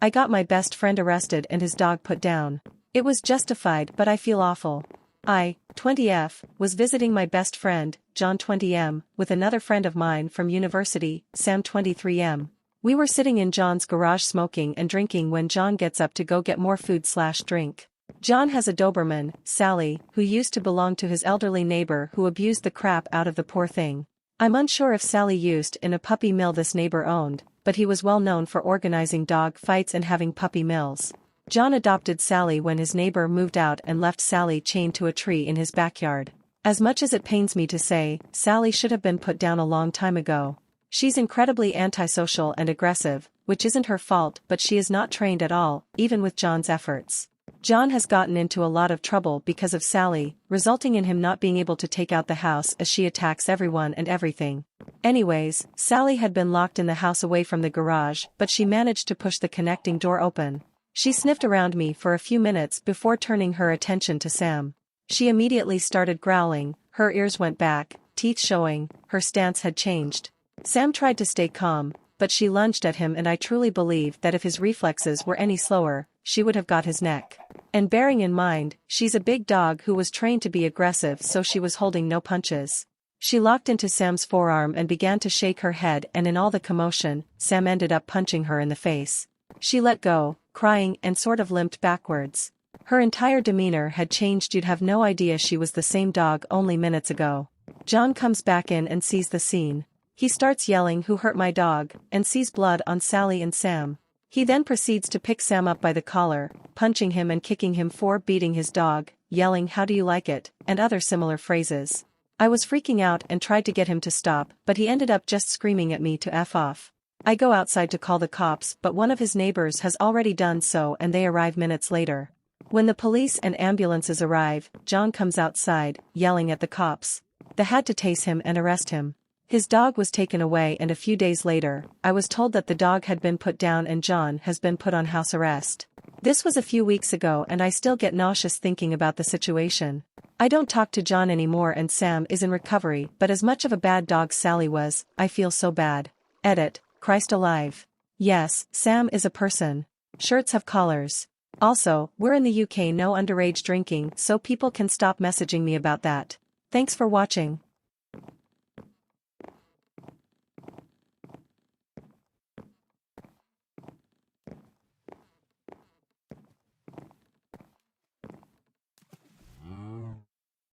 I got my best friend arrested and his dog put down. It was justified, but I feel awful. I, 20F, was visiting my best friend, John 20M, with another friend of mine from university, Sam 23M. We were sitting in John's garage smoking and drinking when John gets up to go get more food/drink. John has a Doberman, Sally, who used to belong to his elderly neighbor who abused the crap out of the poor thing. I'm unsure if Sally used in a puppy mill this neighbor owned, but he was well known for organizing dog fights and having puppy mills. John adopted Sally when his neighbor moved out and left Sally chained to a tree in his backyard. As much as it pains me to say, Sally should have been put down a long time ago. She's incredibly antisocial and aggressive, which isn't her fault, but she is not trained at all, even with John's efforts. John has gotten into a lot of trouble because of Sally, resulting in him not being able to take out the house as she attacks everyone and everything. Anyways, Sally had been locked in the house away from the garage, but she managed to push the connecting door open. She sniffed around me for a few minutes before turning her attention to Sam. She immediately started growling, her ears went back, teeth showing, her stance had changed. Sam tried to stay calm, but she lunged at him, and I truly believe that if his reflexes were any slower, she would have got his neck. And bearing in mind, she's a big dog who was trained to be aggressive, so she was holding no punches. She locked into Sam's forearm and began to shake her head, and in all the commotion, Sam ended up punching her in the face. She let go, crying, and sort of limped backwards. Her entire demeanor had changed. You'd have no idea she was the same dog only minutes ago. John comes back in and sees the scene. He starts yelling, "Who hurt my dog?" and sees blood on Sally and Sam. He then proceeds to pick Sam up by the collar, punching him and kicking him for beating his dog, yelling, "How do you like it?" and other similar phrases. I was freaking out and tried to get him to stop, but he ended up just screaming at me to F off. I go outside to call the cops, but one of his neighbors has already done so and they arrive minutes later. When the police and ambulances arrive, John comes outside, yelling at the cops. They had to tase him and arrest him. His dog was taken away, and a few days later, I was told that the dog had been put down and John has been put on house arrest. This was a few weeks ago and I still get nauseous thinking about the situation. I don't talk to John anymore and Sam is in recovery, but as much of a bad dog Sally was, I feel so bad. Edit, Christ alive. Yes, Sam is a person. Shirts have collars. Also, we're in the UK, no underage drinking, so people can stop messaging me about that. Thanks for watching.